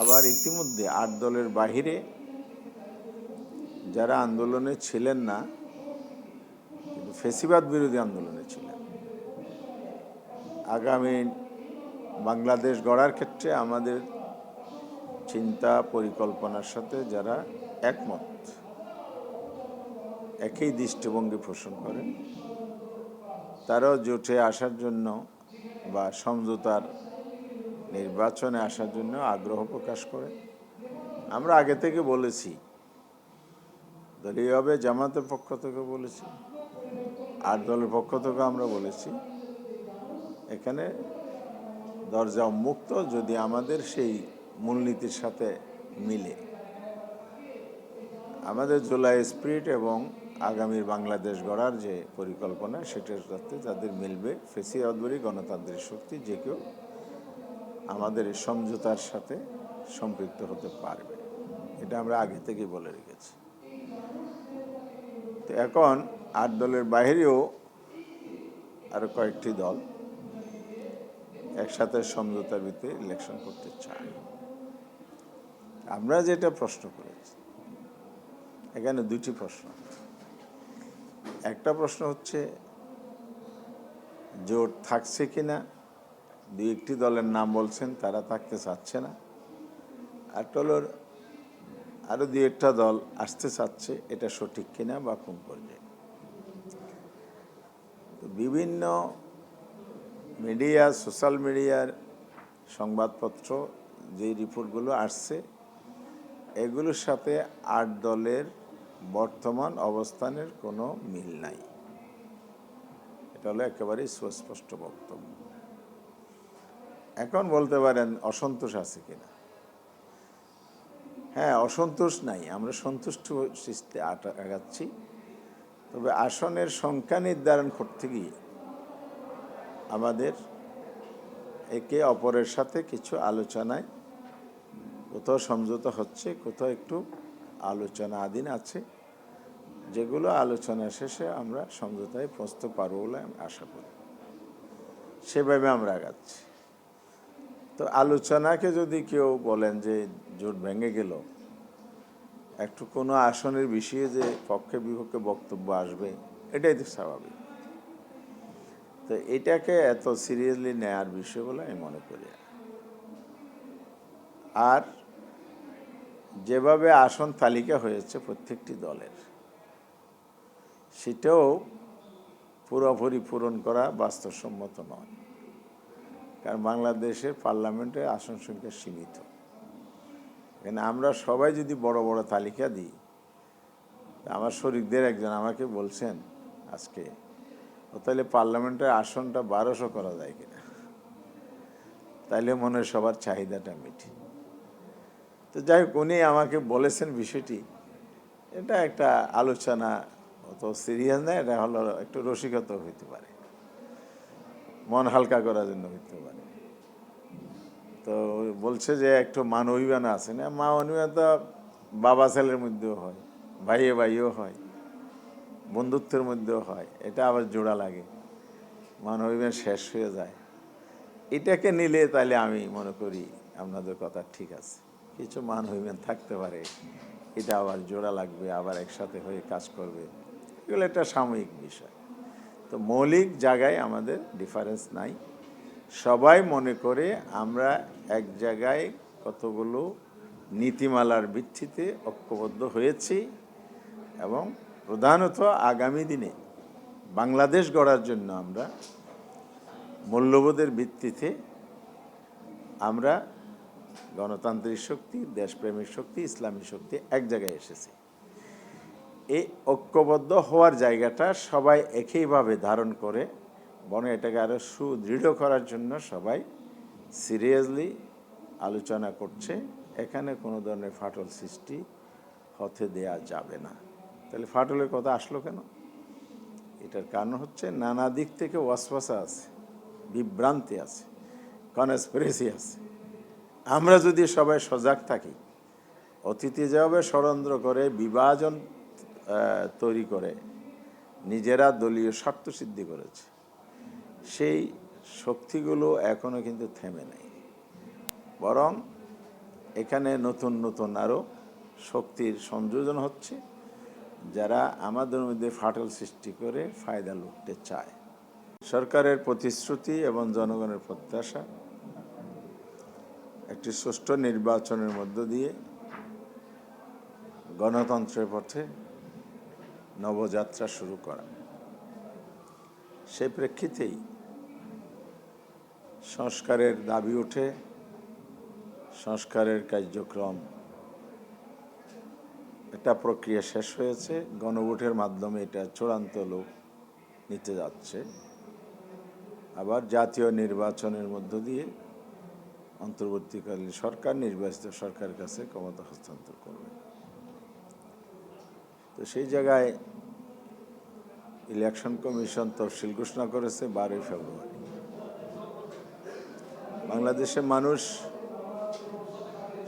আবার ইতিমধ্যে ৮ দলের বাহিরে যারা আন্দোলনে ছিলেন না, কিন্তু ফ্যাসিবাদ বিরোধী আন্দোলনে ছিলেন, আগামী বাংলাদেশ গড়ার ক্ষেত্রে আমাদের চিন্তা পরিকল্পনার সাথে যারা একমত, একই দৃষ্টিভঙ্গি পোষণ করেন, তারাও জোটে আসার জন্য বা সমঝোতার নির্বাচনে আসার জন্য আগ্রহ প্রকাশ করে। আমরা আগে থেকে বলেছি, দলীয়ভাবে জামাতের পক্ষ থেকে বলেছি, ৮ দলের পক্ষ থেকে আমরা বলেছি, এখানে দরজা উন্মুক্ত যদি আমাদের সেই মূলনীতির সাথে মিলে, আমাদের জুলাই স্পিরিট এবং আগামীর বাংলাদেশ গড়ার যে পরিকল্পনা সেটার সাথে যাদের মিলবে, ফ্যাসিবাদী গণতান্ত্রিক শক্তি যে কেউ আমাদের এই সমঝোতার সাথে সম্পৃক্ত হতে পারবে, এটা আমরা আগে থেকেই বলে রেখেছি। তো এখন ৮ দলের বাইরেও আরো কয়েকটি দল একসাথে সমঝোতার ভিত্তিতে ইলেকশন করতে চায়। আমরা যেটা প্রশ্ন করেছি, এখানে দুটি প্রশ্ন। একটা প্রশ্ন হচ্ছে জোট থাকছে কিনা, দুই একটি দলের নাম বলছেন তারা থাকতে চাচ্ছে না, আর হলো আরো দুই একটা দল আসতে চাচ্ছে, এটা সঠিক কিনা বা কোন পর্যায়ে। তো বিভিন্ন মিডিয়া, সোশ্যাল মিডিয়ার সংবাদপত্র যে রিপোর্টগুলো আসছে, এগুলোর সাথে ৮ দলের বর্তমান অবস্থানের কোনো মিল নাই। এটা হলো একেবারেই সুস্পষ্ট বক্তব্য। এখন বলতে পারেন অসন্তোষ আছে কিনা। হ্যাঁ, অসন্তোষ নাই, আমরা সন্তুষ্ট সৃষ্টি আগাচ্ছি। তবে আসনের সংখ্যা নির্ধারণ করতে গিয়ে আমাদের একে অপরের সাথে কিছু আলোচনায় কোথাও সমঝোতা হচ্ছে, কোথাও একটু আলোচনাধীন আছে, যেগুলো আলোচনা শেষে আমরা সমঝোতায় পৌঁছতে পারবো বলে আমি আশা করি। সেভাবে আমরা আগাচ্ছি। তো আলোচনাকে যদি কেউ বলেন যে জোট ভেঙে গেল, একটু কোনো আসনের বিষয়ে যে পক্ষে বিপক্ষে বক্তব্য আসবে, এটাই তো স্বাভাবিক। তো এটাকে এত সিরিয়াসলি নেয়ার বিষয় বলে আমি মনে করি। আর যেভাবে আসন তালিকা হয়েছে প্রত্যেকটি দলের, সেটাও পুরোপুরি পূরণ করা বাস্তবসম্মত নয়। কারণ বাংলাদেশের পার্লামেন্টের আসন সংখ্যা সীমিত। এখানে আমরা সবাই যদি বড় বড় তালিকা দিই, আমার শরীকদের একজন আমাকে বলছেন আজকে, ও তাহলে পার্লামেন্টের আসনটা 1200 করা যায় কিনা, তাইলে মনে হয় সবার চাহিদাটা মিটে। তো যাই হোক, উনি আমাকে বলেছেন বিষয়টি, এটা একটা আলোচনা, অত সিরিয়াস না, এটা হলো একটু রসিকতা হইতে পারে, মন হালকা করার জন্য হইতে পারে। তো বলছে যে একটু মান অভিমান আছে না, মা অভিমান তো বাবা ছেলের মধ্যেও হয়, ভাইয়ে ভাইও হয়, বন্ধুত্বের মধ্যেও হয়, এটা আবার জোড়া লাগে, মান অভিমান শেষ হয়ে যায়। এটাকে নিলে তাহলে আমি মনে করি আপনাদের কথা ঠিক আছে, কিছু মান অভিমান থাকতে পারে, এটা আবার জোড়া লাগবে, আবার একসাথে হয়ে কাজ করবে, এগুলো একটা সাময়িক বিষয়। তো মৌলিক জায়গায় আমাদের ডিফারেন্স নাই। সবাই মনে করে আমরা এক জায়গায় কতগুলো নীতিমালার ভিত্তিতে ঐক্যবদ্ধ হয়েছি, এবং প্রধানত আগামী দিনে বাংলাদেশ গড়ার জন্য আমরা মূল্যবোধের ভিত্তিতে আমরা গণতান্ত্রিক শক্তি, দেশপ্রেমিক শক্তি, ইসলামী শক্তি এক জায়গায় এসেছি। এই ঐক্যবদ্ধ হওয়ার জায়গাটা সবাই একইভাবে ধারণ করে, বরং এটাকে আরও সুদৃঢ় করার জন্য সবাই সিরিয়াসলি আলোচনা করছে। এখানে কোনো ধরনের ফাটল সৃষ্টি হতে দেয়া যাবে না। তাহলে ফাটলের কথা আসলো কেন? এটার কারণ হচ্ছে নানা দিক থেকে ওয়াসওয়াসা আছে, বিভ্রান্তি আছে, কনস্পিরেসি আছে। আমরা যদি সবাই সজাগ থাকি, অতীতে যেভাবে ষড়যন্ত্র করে বিভাজন তৈরি করে নিজেরা দলীয় স্বার্থ সিদ্ধি করেছে, সেই শক্তিগুলো এখনো কিন্তু থেমে নেই, বরং এখানে নতুন নতুন আরও শক্তির সংযোজন হচ্ছে, যারা আমাদের মধ্যে ফাটল সৃষ্টি করে ফায়দা লুটতে চায়। সরকারের প্রতিশ্রুতি এবং জনগণের প্রত্যাশা একটি সুষ্ঠু নির্বাচনের মধ্য দিয়ে গণতন্ত্রের পথে নবযাত্রা শুরু করা। সেই প্রেক্ষিতেই সংস্কারের দাবি ওঠে, সংস্কারের কার্যক্রম একটা প্রক্রিয়া শেষ হয়েছে, গণভোটের মাধ্যমে এটা চূড়ান্ত রূপ নিতে যাচ্ছে। আবার জাতীয় নির্বাচনের মধ্য দিয়ে অন্তর্বর্তীকালীন সরকার নির্বাচিত সরকারের কাছে ক্ষমতা হস্তান্তর করবে। তো সেই জায়গায় ইলেকশন কমিশন তফসিল ঘোষণা করেছে 12 ফেব্রুয়ারি। বাংলাদেশের মানুষ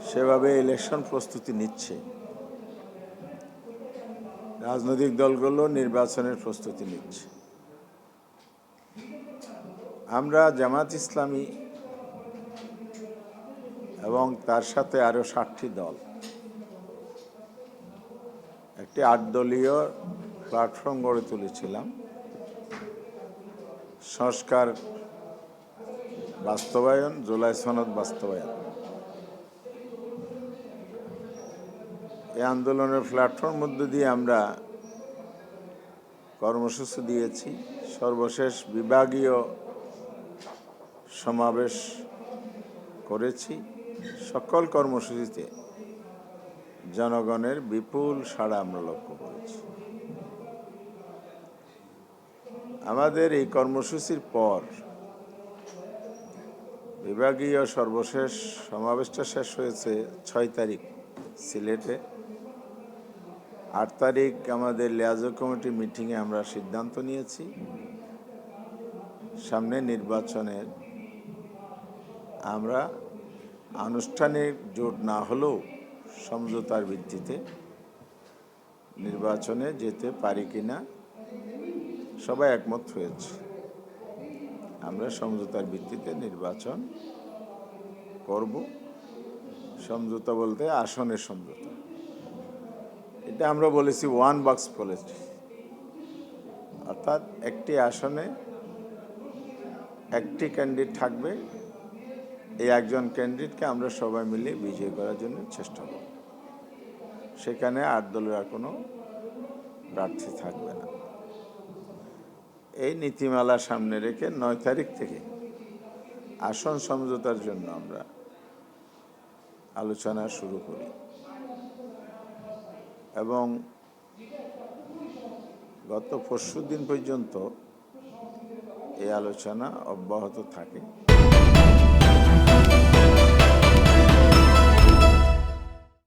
সেভাবে ইলেকশন প্রস্তুতি নিচ্ছে, রাজনৈতিক দলগুলো নির্বাচনের প্রস্তুতি নিচ্ছে। আমরা জামাত ইসলামী এবং তার সাথে আরো 7টি দল একটি 8 দলীয় প্ল্যাটফর্ম গড়ে তুলেছিলাম সংস্কার বাস্তবায়ন, জুলাই সনদ বাস্তবায়ন। এই আন্দোলনের প্ল্যাটফর্ম মধ্য দিয়ে আমরা কর্মসূচি দিয়েছি। সর্বশেষ বিভাগীয় সমাবেশ করেছি। সকল কর্মসূচিতে জনগণের বিপুল সাড়া আমরা লক্ষ্য করেছি। আমাদের এই কর্মসূচির পর বিভাগীয় সর্বশেষ সমাবেশটা শেষ হয়েছে 6 তারিখ সিলেটে। 8 তারিখ আমাদের লিয়াজো কমিটি মিটিংয়ে আমরা সিদ্ধান্ত নিয়েছি সামনে নির্বাচনের আমরা আনুষ্ঠানিক জোট না হলেও সমঝোতার ভিত্তিতে নির্বাচনে যেতে পারি কিনা সবাই একমত হয়েছে। আমরা সমঝোতার ভিত্তিতে নির্বাচন করব। সমঝোতা বলতে আসনের সমঝোতা। এটা আমরা বলেছি 1 বক্স পলিসি, অর্থাৎ একটি আসনে একটি ক্যান্ডিডেট থাকবে। এই একজন ক্যান্ডিডেটকে আমরা সবাই মিলে বিজয় করার জন্য চেষ্টা করব। সেখানে 8 দলের আর কোনো প্রার্থী থাকবে না। এই নীতিমালা সামনে রেখে 9 তারিখ থেকে আসন সমঝোতার জন্য আমরা আলোচনা শুরু করি এবং গত পরশুদিন পর্যন্ত এই আলোচনা অব্যাহত থাকে।